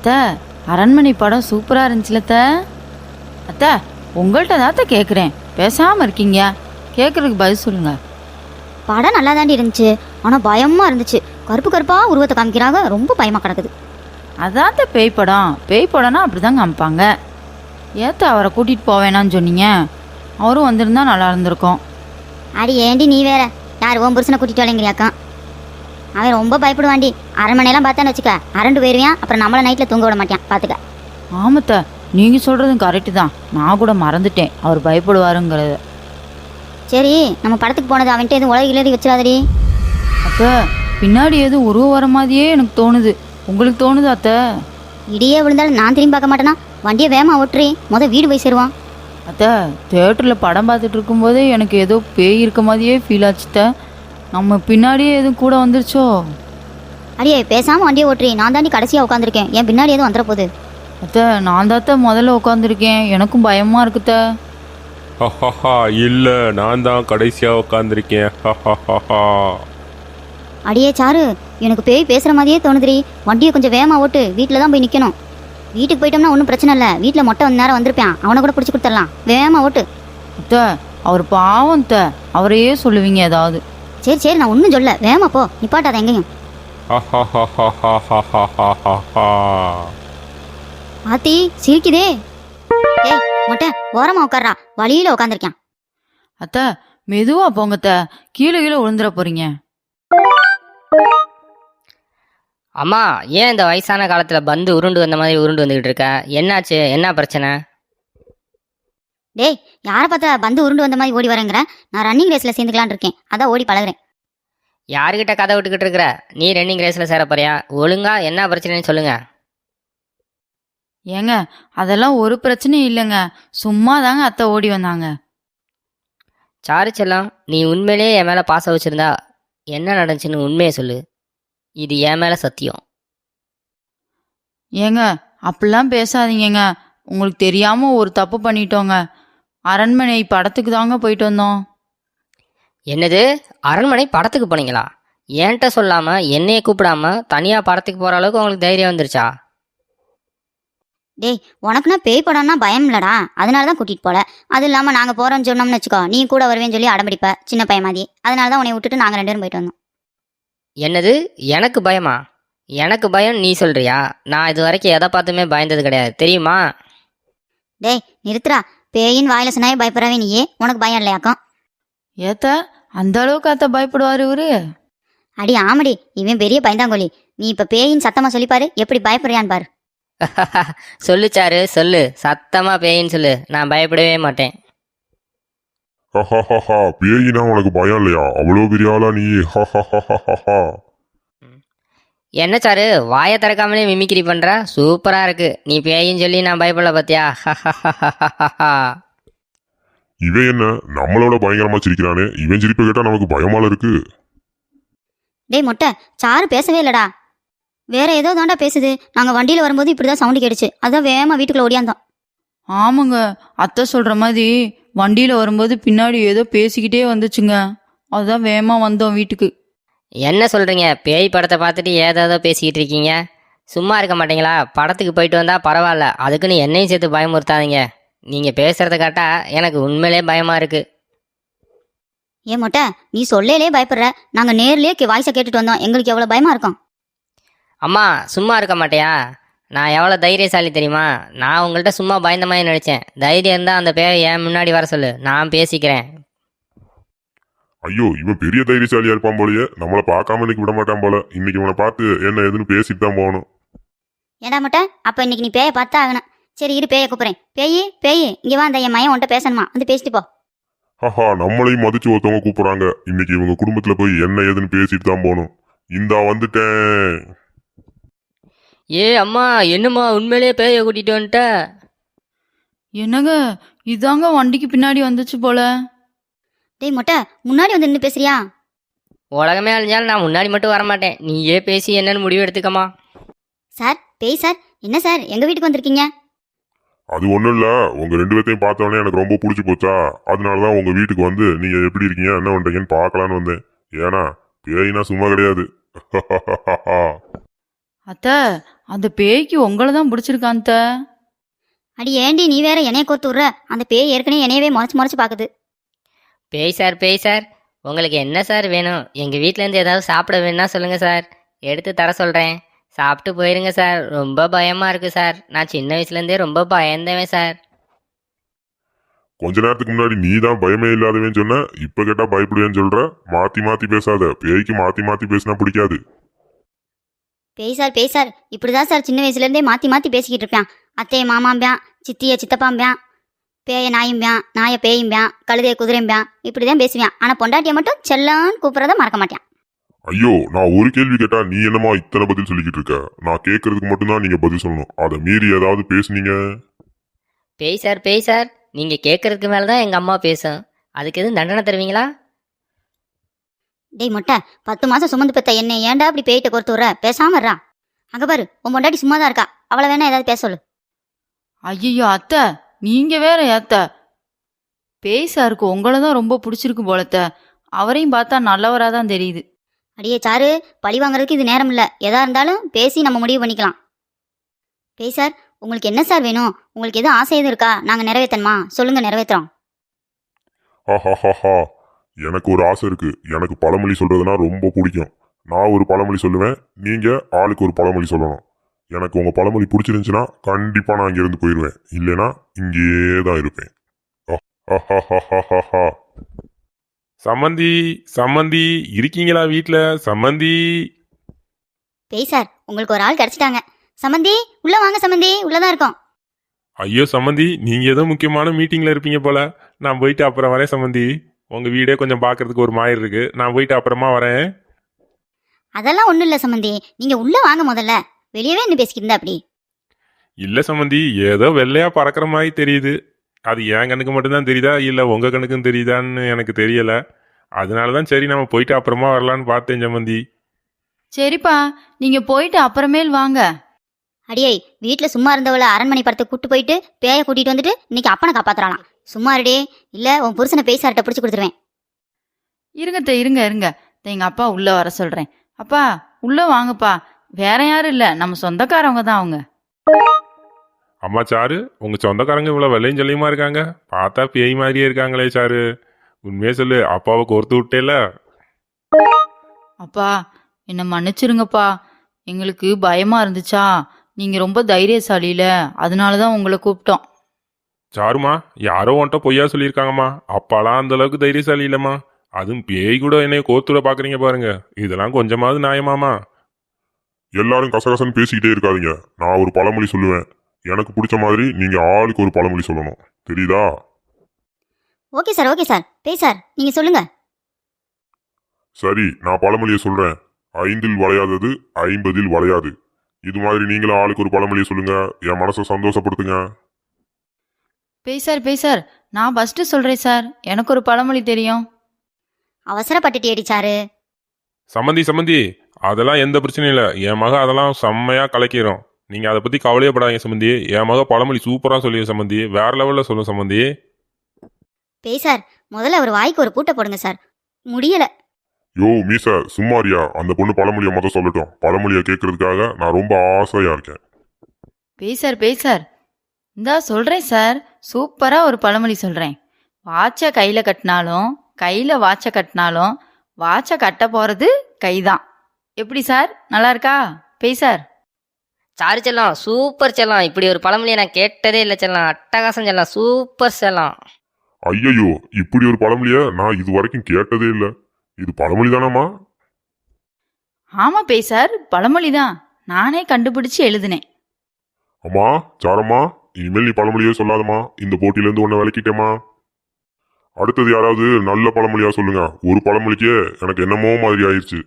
அத்தை, அரண்மனை படம் சூப்பராக இருந்துச்சுல அத்தை. அத்தை, உங்கள்கிட்ட தாத்த கேட்குறேன், பேசாமல் இருக்கீங்க, கேட்குறதுக்கு பதில் சொல்லுங்க. படம் நல்லா தாண்டி இருந்துச்சு, ஆனால் பயமாக இருந்துச்சு. கருப்பு கருப்பாக உருவத்தை காமிக்கிறாங்க, ரொம்ப பயமாக கிடக்குது. அதாத்த பேய் படம். பேய் படம்னா அப்படி தான் காமிப்பாங்க. ஏத்த அவரை கூட்டிகிட்டு போவேனான்னு சொன்னீங்க, அவரும் வந்திருந்தா நல்லா இருந்திருக்கும். அடி ஏண்டி நீ வேற, யார் உன் புருஷனை கூட்டிகிட்டு வரலைங்கிறியாக்கா? அவன் ரொம்ப பயப்படுவாண்டி. அரண்மனையெல்லாம் பார்த்தான்னு வச்சுக்க, அரண்டு போயிடுவான். அப்புறம் நம்மளை நைட்டில் தூங்க விட மாட்டான், பார்த்துக்க. ஆமத்த, நீங்கள் சொல்கிறதும் கரெக்டு தான். நான் கூட மறந்துட்டேன் அவர் பயப்படுவாருங்கிறத. சரி, நம்ம படத்துக்கு போனது அவன்கிட்ட எதுவும் உலக கிளறி வச்சிடாதடி. அத்தை, பின்னாடி எதுவும் உருவம் வர மாதிரியே எனக்கு தோணுது. உங்களுக்கு தோணுது அத்தை? இடியே விழுந்தாலும் நான் திரும்பி பார்க்க மாட்டேனா? வண்டியை வேகமாக ஓட்டுறி, வீடு போய் சேருவான். அத்தை, தேட்டரில் படம் பார்த்துட்டு இருக்கும்போதே எனக்கு ஏதோ பேய் இருக்க மாதிரியே ஃபீல் ஆச்சுத்த. நம்ம பின்னாடியே எதுவும் கூட வந்துருச்சோ? அடியே பேசாமல் வண்டியை ஓட்டுறி, நான் தாண்டி கடைசியாக உட்காந்துருக்கேன், என் பின்னாடி எதுவும் வந்துட போகுது. அத்தை, நான் தாத்த முதல்ல உட்காந்துருக்கேன், எனக்கும் பயமாக இருக்குத்த. இல்லை, நான் தான் கடைசியாக உட்காந்துருக்கேன். அடியே சாரு, எனக்கு பேய் பேசுகிற மாதிரியே தோணுதுரி. வண்டியை கொஞ்சம் வேகமாக ஓட்டு, வீட்டில் தான் போய் நிற்கணும். வீட்டுக்கு போயிட்டோம்னா ஒன்றும் பிரச்சனை இல்லை, வீட்டில் மொட்டை நேரம் வந்திருப்பேன், அவனை கூட பிடிச்சி கொடுத்துடலாம். வேகமாக ஓட்டு. அத்தை, அவர் பாவம் அத்தை, அவரையே சொல்லுவீங்க ஏதாவது. சரி சரி, நான் ஒன்றும் சொல்ல, வேகமாக போ, நிப்பாட்டாத எங்கேயும். ஆத்தி சிரிக்குதே. ஏய் மொட்டை, ஓரமாக உட்கார்றா, வழியில் உட்காந்துருக்கேன். அத்தை, மெதுவாக போங்கத்த, கீழே கீழே விழுந்துட போறீங்க. அம்மா, ஏன் இந்த வயசான காலத்தில் பந்து உருண்டு வந்த மாதிரி உருண்டு வந்துக்கிட்டு இருக்க? என்னாச்சு? என்ன பிரச்சனை? டேய், யாரை பார்த்தா பந்து உருண்டு வந்த மாதிரி ஓடி வரேங்கிற? நான் ரன்னிங் ரேஸில் சேர்ந்துக்கலான்னு இருக்கேன், அதான் ஓடி பழகுறேன். யாருக்கிட்ட கதை விட்டுக்கிட்டு இருக்கிற? நீ ரன்னிங் ரேஸில் சேர போறியா? ஒழுங்கா என்ன பிரச்சனைன்னு சொல்லுங்க. ஏங்க, அதெல்லாம் ஒரு பிரச்சனையும் இல்லைங்க, சும்மா தாங்க அத்தை ஓடி வந்தாங்க. சாரு செல்லம், நீ உண்மையிலேயே என் மேலே பாசம் வச்சுருந்தா என்ன நடந்துச்சுன்னு உண்மையை சொல்லு. இது என் மேலே சத்தியம். ஏங்க, அப்படிலாம் பேசாதீங்கங்க. உங்களுக்கு தெரியாமல் ஒரு தப்பு பண்ணிட்டோங்க. அரண்மனை படத்துக்கு தாங்க போயிட்டு வந்தோம். என்னது? அரண்மனை படத்துக்கு போனீங்களா? என்கிட்ட சொல்லாமல் என்னையை கூப்பிடாம தனியாக படத்துக்கு போகிற அளவுக்கு உங்களுக்கு தைரியம் வந்துருச்சா? டேய், உனக்குன்னா பேய் படம்னா பயம் இல்லடா, அதனால தான் கூட்டிகிட்டு போல. அது இல்லாமல் நாங்கள் போகிறோன்னு சொன்னோம்னு வச்சுக்கோ, நீ கூட வருவேன்னு சொல்லி அடம்பிடிப்ப, சின்ன பையன் மாதிரி. அதனால தான் உன்னை விட்டுட்டு நாங்கள் 2 பேரும் போயிட்டு வந்தோம். என்னது? எனக்கு பயமா? எனக்கு பயம் நீ சொல்றியா? நான் இது வரைக்கும் எதை பார்த்துமே பயந்தது கிடையாது, தெரியுமா? டேய் நிறுத்துறா, பேயின் வாயில சொன்னாயே பயப்படுறவே நீயே, உனக்கு பயம் இல்லையாக்கும்? ஏத்த, அந்த அளவுக்கு அத்தை பயப்படுவார் இவரு? அடி ஆமடி, இவன் பெரிய பயந்தாங்கோலி. நீ இப்போ பேயின் சத்தமாக சொல்லிப்பாரு, எப்படி பயப்படுறியான்னு பாரு. சொல்லு சாரு, சொல்லு, சத்தமா பேயின்னு சொல்லு, நான் பயப்படவே மாட்டேன். பேயினா உனக்கு பயம் இல்லையா? அவ்வளோ பெரிய ஆளா நீ? என்ன சாரு, வாயை திறக்காமலே மிமிக்ரி பண்ற? சூப்பரா இருக்கு. நீ பேயின்னு சொல்லி நான் பயப்படல பாத்தியா? இவன் என்ன நம்மளோட பயங்கரமா சிரிக்கிறானே, இவன் சிரிப்பை கேட்டா நமக்கு பயமால இருக்கு. டேய் மொட்டை, சாரு பேசவே இல்லடா, வேற ஏதோ தாண்டா பேசுது. நாங்கள் வண்டியில் வரும்போது இப்படிதான் சவுண்டு கேட்டுச்சு, அதான் வேகமாக வீட்டுக்குள்ள ஓடியாந்தோம். ஆமாங்க, அத்தை சொல்கிற மாதிரி வண்டியில் வரும்போது பின்னாடி ஏதோ பேசிக்கிட்டே வந்துச்சுங்க, அதுதான் வேகமாக வந்தோம் வீட்டுக்கு. என்ன சொல்றீங்க? பேய் படத்தை பார்த்துட்டு ஏதோ பேசிக்கிட்டு இருக்கீங்க. சும்மா இருக்க மாட்டீங்களா? படத்துக்கு போயிட்டு வந்தா பரவாயில்ல, அதுக்குன்னு என்னையும் சேர்த்து பயமுறுத்தாதீங்க. நீங்க பேசுறத கேட்டா எனக்கு உண்மையிலே பயமா இருக்கு. ஏன் மொட்டை, நீ சொல்லேலே பயப்படுற, நாங்கள் நேர்லேயே வாய்ஸை கேட்டுட்டு வந்தோம், எங்களுக்கு எவ்வளோ பயமா இருக்கும். அம்மா, சும்மா இருக்க மாட்டியா? நான் எவ்வளோ தைரியசாலி தெரியுமா? நான் உங்கள்கிட்ட சும்மா பயந்த மாதிரி நினச்சேன். தைரியம் இருந்தால் அந்த பேரை என் முன்னாடி வர சொல்லு, நான் பேசிக்கிறேன். ஐயோ, இவன் பெரிய தைரியசாலியா இருப்பான் போலயே, நம்மளை பார்க்காம இன்னைக்கு விட மாட்டான் போல. இன்னைக்கு இவனை பார்த்து என்ன எதுன்னு பேசிட்டு தான் போகணும். ஏடா மொட்டை, அப்போ இன்னைக்கு நீ பேயை பார்த்தா ஆகணும். சரி இரு, பேயை கூப்பிட்றேன். பேயி பேயி இங்கே வா, அந்த என் மையன் உன்ட்ட பேசணுமா, வந்து பேசிட்டு போ. நம்மளையும் மதிச்சு ஒருத்தவங்க கூப்பிடுறாங்க. இன்னைக்கு இவங்க குடும்பத்துல போய் என்ன ஏதுன்னு பேசிட்டு தான் போகணும். இந்தா வந்துட்டேன். ஏ அம்மா, என்னம்மா உண்மையிலேயே பேயை கூட்டிட்டு வந்துட்ட? என்னங்க, இதாங்க வண்டிக்கு பின்னாடி வந்துச்சு போல. டேய் மொட்டை, முன்னாடி வந்து நின்று பேசுறியா? உலகமே அழிஞ்சாலும் நான் முன்னாடி மட்டும் வரமாட்டேன். நீயே பேசி என்னன்னு முடிவு எடுத்துக்கம்மா. சார், பேய் சார், என்ன சார் எங்கள் வீட்டுக்கு வந்திருக்கீங்க? அது ஒண்ணும் இல்ல, உங்க 2 பேர்த்தையும் பார்த்தோன்னே எனக்கு ரொம்ப பிடிச்சி போச்சா, அதனாலதான் உங்க வீட்டுக்கு வந்து நீங்க எப்படி இருக்கீங்க என்ன பண்றீங்கன்னு பார்க்கலான்னு வந்தேன். ஏன்னா பேயினா சும்மா கிடையாது. அத்தை, அந்த பேய்க்கு உங்களை தான் பிடிச்சிருக்கான் அத்தை. அடி ஏண்டி நீ வேற என்னைய கோர்த்து விட்ற? அந்த பேய் ஏற்கனவே என்னையவே முறைச்சு பாக்குது. பேய் சார் உங்களுக்கு என்ன சார் வேணும்? எங்கள் வீட்டிலேருந்து ஏதாவது சாப்பிட வேணும்னா சொல்லுங்கள் சார், எடுத்து தர சொல்கிறேன். சாப்பிட்டு போயிருங்க சார். ரொம்ப பயமாக இருக்குது சார். நான் சின்ன வயசுலேருந்தே ரொம்ப பயந்தவன் சார். கொஞ்ச நேரத்துக்கு முன்னாடி நீ தான் பயமே இல்லாதவன்னு சொன்ன, இப்ப கேட்டா பயப்படுவேன்னு சொல்ற. மாத்தி மாத்தி பேசாத, பேய்க்கு மாத்தி மாத்தி பேசினா பிடிக்காது. பேய் சார் இப்படிதான் சார் சின்ன வயசுல இருந்தே மாத்தி பேசிக்கிட்டு இருப்பான். அத்தைய மாமாம்பியான், சித்திய சித்தப்பாம்பியான், பேய நாயும்பியான், நாய பேயும்பியான், கழுதைய குதிரைம்பியான், இப்படிதான் பேசுவான். ஆனா பொண்டாட்டிய மட்டும் செல்லான்னு கூப்பிடறத மறக்க மாட்டான். ஐயோ, நான் ஒரு கேள்வி கேட்டா நீ என்னமா இத்தனை பதில் சொல்லிக்கிட்டு இருக்க? நான் கேட்கறதுக்கு மட்டும்தான் நீங்க பதில் சொல்லணும். அதை மீறி ஏதாவது பேசுனீங்க? பேய் சார் நீங்கள் கேட்குறதுக்கு மேலே தான் எங்கள் அம்மா பேசும். அதுக்கு எதுவும் தண்டனை தருவீங்களா? டேய் மொட்டை, 10 மாசம் சுமந்து பெத்த என்னை ஏன்டா அப்படி பேயிட்ட கோர்த்து விட்ற? பேசாம இருடா. அங்க பாரு, உன் பொண்டாட்டி சும்மா தான் இருக்கா. அவளை வேணா ஏதாவது பேச சொல்லு. ஐயோ அத்தை, நீங்க வேற அத்தை. பேய் சாருக்கு உங்களை தான் ரொம்ப பிடிச்சிருக்கு போலத்த. அவரையும் பார்த்தா நல்லவராக தான் தெரியுது. அடியே சாரு, பழி வாங்குறதுக்கு இது நேரம் இல்ல. எதா இருந்தாலும் பேசி நம்ம முடிவு பண்ணிக்கலாம். பேய் சார், உங்களுக்கு என்ன சார் வேணும்? உங்களுக்கு எதுவும் ஆசை எதுவும் இருக்கா? நாங்க நிறைவேற்றணுமா? சொல்லுங்க, நிறைவேற்றுறோம். ஹஹஹஹா, எனக்கு ஒரு ஆசை இருக்கு. எனக்கு பழமொழி சொல்றதுனா ரொம்ப பிடிக்கும். நான் ஒரு பழமொழி சொல்லுவேன், நீங்க ஆளுக்கு ஒரு பழமொழி சொல்லணும். எனக்கு உங்க பழமொழி பிடிச்சிருந்துச்சுன்னா கண்டிப்பா நான் இங்கிருந்து போயிடுவேன். இல்லைன்னா இங்கேயே தான் இருப்பேன். ஹஹஹஹஹா. சம்மந்தி இருக்கீங்களா வீட்ல? சம்மந்தி. பேய் சார், உங்களுக்கு ஒரு ஆள் கிடைச்சிட்டாங்க. சம்மந்தி உள்ள வாங்க. சம்மந்தி உள்ளதான் இருக்கோம். ஐயோ சம்மந்தி, நீங்க ஏதோ முக்கியமான மீட்டிங்ல இருப்பீங்க போல. நான் போயிட்டு அப்புறம் வரேன் சம்மந்தி. உங்க வீடே கொஞ்சம் பார்க்கறதுக்கு ஒரு மாதிரி இருக்கு. நான் போயிட்டு அப்புறமா வரேன். அதெல்லாம் ஒண்ணும் இல்ல சம்மந்தி, நீங்க உள்ள வாங்க. முதல்ல வெளியவே என்ன பேசிக்கிட்டு இருந்தா அப்படி? இல்ல சம்மந்தி, ஏதோ வெள்ளையா பறக்கிற மாதிரி தெரியுது. அது என் கண்ணுக்கு மட்டும்தான் தெரியுதா இல்ல உங்க கண்ணுக்கும் தெரியுதான்னு எனக்கு தெரியல. அதனாலதான் சரி நம்ம போயிட்டு அப்புறமா வரலான்னு பார்த்தேன் சம்மந்தி. சரிப்பா, நீங்க போயிட்டு அப்புறமேல் வாங்க. அடியே, வீட்டுல சும்மா இருந்தவள அரண்மனை படத்துக்கு கூட்டு போயிட்டு பேயை கூட்டிட்டு வந்துட்டு இன்னைக்கு அப்பனை காப்பாத்துறாளாம். சும்மா இருடே, இல்ல உன் புருஷனை பேய் சார்ட்ட பிடிச்சு கொடுத்துருவேன். இருங்க. எங்க அப்பா உள்ள வர சொல்றேன். அப்பா உள்ள வாங்கப்பா. வேற யாரும் இல்ல, நம்ம சொந்தக்காரவங்க தான் அவங்க. அம்மா சாரு, உங்க சொந்தக்காரங்க இவ்வளவு வெள்ளையும் சொல்லியுமா இருக்காங்க? பார்த்தா பேய் மாதிரியே இருக்காங்களே சாரு. உண்மையே சொல்லு, அப்பாவை கோர்த்து விட்டேல? அப்பா என்ன மன்னிச்சிருங்கப்பா. எங்களுக்கு பயமா இருந்துச்சா, நீங்க ரொம்ப தைரியசாலியில, அதனாலதான் உங்களை கூப்பிட்டோம். சாருமா, யாரோ உன்ட்ட பொய்யா சொல்லியிருக்காங்கம்மா. அப்பாலாம் அந்த அளவுக்கு தைரியசாலி இல்லம்மா. அதுவும் பேய் கூட என்னைய கோர்த்துட பாக்குறீங்க பாருங்க. இதெல்லாம் கொஞ்சமாவது நியாயமாமா? எல்லாரும் கசகசன்னு பேசிக்கிட்டே இருக்காதீங்க. நான் ஒரு பழமொழி சொல்லுவேன். எனக்கு பிடிச்ச மாதிரி நீங்க ஆளுக்கு ஒரு பழமொழி சொல்லணும். தெரியுதா? Okay sir. பேய் சார், நீங்க சொல்லுங்க. சரி, நான் பழமொழியை சொல்றேன். 5ல் வளையாதது 50ல் வளையாது. இது மாதிரி நீங்களும் ஆளுக்கு ஒரு பழமொழியை சொல்லுங்க. என் மனசை சந்தோஷப்படுத்துங்க. பேய் சார், நான் ஃபர்ஸ்ட் சொல்றேன் சார். எனக்கு ஒரு பழமொழி தெரியும். அவசரப்பட்டுட்டேடி சாரு. சம்மந்தி, அதெல்லாம் எந்த பிரச்சனையும் இல்லை. என் மக அதெல்லாம் செம்மையா கலக்கிறோம். நீங்க அதை பத்தி கவலையப்படாதீங்க சம்மந்தி. என் மக பழமொழி சூப்பரா சொல்லியும் சம்மந்தி. வேற லெவல்ல சொல்லும் சம்மந்தி. பேய் சார், முதல்ல ஒரு வாய்க்கு ஒரு பூட்டை போடுங்க சார். முடியல. யோ மீச, சும்மாரியா? அந்த பொண்ணு பழமொழியை மொதல் சொல்லட்டும். பழமொழியை கேட்கறதுக்காக நான் ரொம்ப ஆசையா இருக்கேன். பேய் சார், இந்தா சொல்றேன் சார். சூப்பரா ஒரு பழமொழி சொல்றேன். வாட்சை கையில கட்டினாலும், கையில வாட்சை கட்டினாலும், வாட்சை கட்ட போறது கைதான். எப்படி சார், நல்லா இருக்கா பேய் சார்? சாரு செல்லம், சூப்பர் செல்லம். இப்படி ஒரு பழமொழியை நான் கேட்டதே இல்லை செல்லம். அட்டகாசம் செல்லம், சூப்பர் செல்லம். ஐயையோ, இப்படி ஒரு பழமொழியை நான் இது வரைக்கும் கேட்டதே இல்லை. இது பழமொழி தானம்மா? ஆமா பேய் சார், பழமொழி தான். நானே கண்டுபிடிச்சு எழுதுனேன். அம்மா சாரம்மா, இனிமேல் நீ பழமொழியே சொல்லாதம்மா. இந்த போட்டியிலேருந்து உன்னை விளக்கிட்டேம்மா. அடுத்தது யாராவது நல்ல பழமொழியா சொல்லுங்க. ஒரு பழமொழிக்கே எனக்கு என்னமோ மாதிரி ஆயிடுச்சு.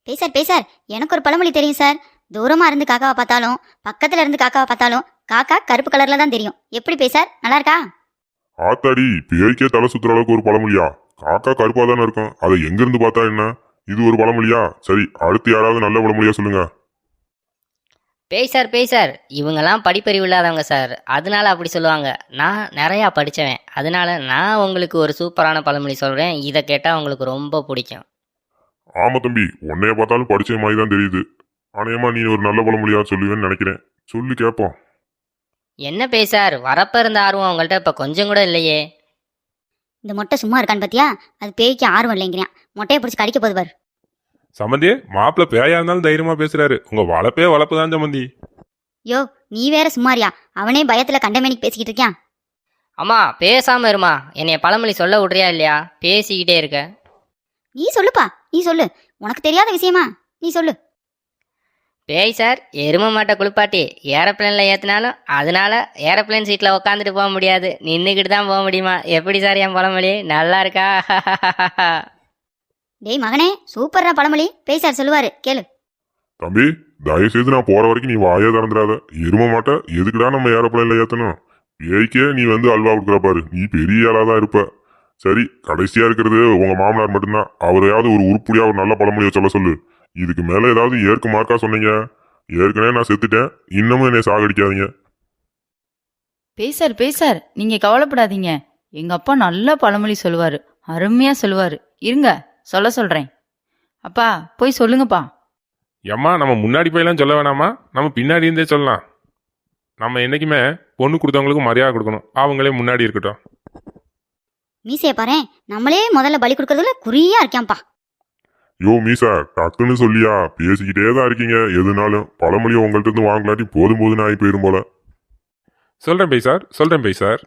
பேய் சார், எனக்கு ஒரு பழமொழி தெரியும் சார். தூரமா இருந்து காக்காவை பார்த்தாலும், பக்கத்துல இருந்து காக்காவை பார்த்தாலும், காக்கா கருப்பு கலர்ல தான் தெரியும். எப்படி பேய் சார், நல்லா இருக்கா? ஆத்தாடி, பேய்க்கே தலை சுத்துற அளவுக்கு ஒரு பழமொழியா? காக்கா கருப்பா தானே இருக்கும், அதை எங்கிருந்து பார்த்தா என்ன? இது ஒரு பழமொழியா? சரி, அடுத்து யாராவது நல்ல பழமொழியா சொல்லுங்க. பேய் சார், இவங்கெல்லாம் படிப்பறிவு இல்லாதவங்க சார். அதனால அப்படி சொல்லுவாங்க. நான் நிறையா படித்தவன். அதனால நான் உங்களுக்கு ஒரு சூப்பரான பழமொழி சொல்கிறேன். இதை கேட்டால் உங்களுக்கு ரொம்ப பிடிக்கும். ஆமா தம்பி, உன்னைய பார்த்தாலும் படிச்ச மாதிரி தான் தெரியுது. ஆணையமா நீ ஒரு நல்ல பழமொழியா சொல்லுவேன்னு நினைக்கிறேன். சொல்லு கேட்போம். என்ன பேய் சார் வரப்ப இருந்த ஆர்வம் உங்கள்கிட்ட இப்போ கொஞ்சம் கூட இல்லையே. இந்த மொட்டை சும்மா இருக்கான்னு பாத்தியா? அது பேய்க்கு ஆர்வம் இல்லைங்கிறான். மொட்டையை பிடிச்சி கடிக்க போது பாரு. சம்மந்தி மாப்பிள்ள பேயா இருந்தாலும் தைரியமா பேசுறாரு. உங்க வளப்பே வளப்பு தான் சம்மந்தி. யோ நீ வேற சும்மாரியா? அவனே பயத்துல கண்டமேனிக்கு பேசிக்கிட்டு இருக்கான். அம்மா பேசாம இருமா, என்னைய பழமொழி சொல்ல விட்றியா இல்லையா? பேசிக்கிட்டே இருக்க. நீ சொல்லுப்பா, நீ சொல்லு. உனக்கு தெரியாத விஷயமா? நீ சொல்லு. பேய் சார் எரும மாட்டை குளிப்பாட்டி ஏரோப்ளேனில் ஏற்றினாலும் அதனால ஏரோப்ளேன் சீட்டில் உட்காந்துட்டு போக முடியாது, நின்றுக்கிட்டு தான் போக முடியுமா? எப்படி சார் என் பழமொழி நல்லா இருக்கா? டேய் மகனே, சூப்பர்ரா பழமொழி. பேய் சார் சொல்லுவாரு, கேளு. தம்பி, தயவு செய்து நான் போற வரைக்கும் நீ வாயே திறந்துடாத. எரும மாட்ட எதுக்குடா நம்ம ஏரோப்ளேன்ல ஏத்தணும்? பேய்க்கே நீ வந்து அல்வா கொடுக்குற பாரு. நீ பெரிய ஆளா தான் இருப்ப. சரி, கடைசியா இருக்கிறது உங்க மாமனார் மட்டும்தான். அவரையாவது ஒரு உருப்படியா ஒரு நல்ல பழமொழியை சொல்ல சொல்லு. இதுக்கு மேல ஏதாவது ஏற்க மார்க்கா சொன்னீங்க, ஏற்கனவே நான் செத்துட்டேன், இன்னமும் என்னை சாகடிக்காதீங்க. பேய் சார் நீங்க கவலைப்படாதீங்க. எங்க அப்பா நல்ல பழமொழி சொல்லுவாரு, அருமையா சொல்லுவாரு. இருங்க சொல்ல சொல்றேன். அப்பா போய் சொல்லுங்கப்பா. எம்மா நம்ம முன்னாடி போயெல்லாம் சொல்ல வேணாமா, நம்ம பின்னாடி இருந்தே சொல்லலாம். நம்ம என்னைக்குமே பொண்ணு கொடுத்தவங்களுக்கு மரியாதை கொடுக்கணும். அவங்களே முன்னாடி இருக்கட்டும். மீசைய பாரு, நம்மளே முதல்ல பலி கொடுக்கறதுல குறியா இருக்கான்ப்பா. யோ மீசா, டக்குன்னு சொல்லியா? பேசிக்கிட்டே தான் இருக்கீங்க. எதுனாலும் பழமொழியை உங்கள்ட்ட இருந்து வாங்கலாட்டி போதும் போதுன்னு ஆகி போயிரும் போல. சொல்றேன் பேய் சார்.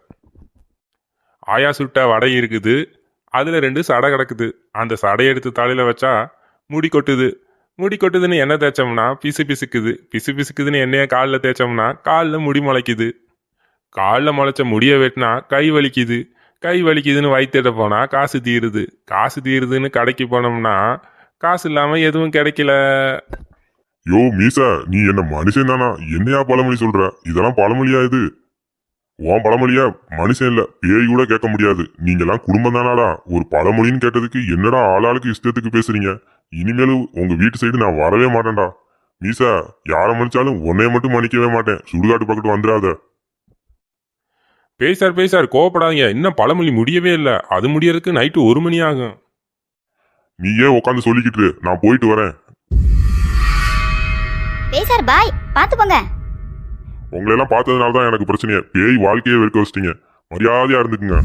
ஆயா சுட்ட வடை இருக்குது, அதுல 2 சடை கிடக்குது. அந்த சடையை எடுத்து தலையில வச்சா முடி கொட்டுது. முடி கொட்டுதுன்னு எண்ணெய் தேய்ச்சோம்னா பிசு பிசுக்குது. பிசு பிசுக்குதுன்னு எண்ணெயை காலில் தேய்ச்சோம்னா காலில் முடி முளைக்குது. காலில் முளைச்ச முடியை வெட்டினா கை வலிக்குது. கை வலிக்குதுன்னு வயிற்றுட போனா காசு தீருது. காசு தீருதுன்னு கடைக்கு போனோம்னா காசு இல்லாம எதுவும் கிடைக்கல. யோ மீசா, நீ என்ன மனுஷன் தானா? என்னையா பழமொழி சொல்ற? இதெல்லாம் பழமொழியா இது? உன் பழமொழியா? மனுஷன் இல்ல, பேய் கூட கேட்க முடியாது. நீங்கெல்லாம் குடும்பம் தானாடா? ஒரு பழமொழின்னு கேட்டதுக்கு என்னடா ஆளாளுக்கு இஷ்டத்துக்கு பேசுறீங்க? இனிமேலும் உங்க வீட்டு சைடு நான் வரவே மாட்டேன்டா. மீசா, யாரை மன்னிச்சாலும் உன்னைய மட்டும் மன்னிக்கவே மாட்டேன். சுடுகாட்டு பக்கத்து வந்துடாத. பேய் சார் கோவப்படாதீங்க. இன்னும் பழமொழி முடியவே இல்லை. அது முடியறதுக்கு நைட்டு 1 மணி ஆகும். நீயே உட்காந்து சொல்லிக்கிட்டு இரு, நான் போயிட்டு வரேன். பேய் சார் பாய், பாத்து போங்க. உங்களெல்லாம் பார்த்ததுனால தான் எனக்கு பிரச்சனையே. பேய் வாழ்க்கையே வெறுக்க வச்சிட்டீங்க. மரியாதையா இருந்துக்குங்க.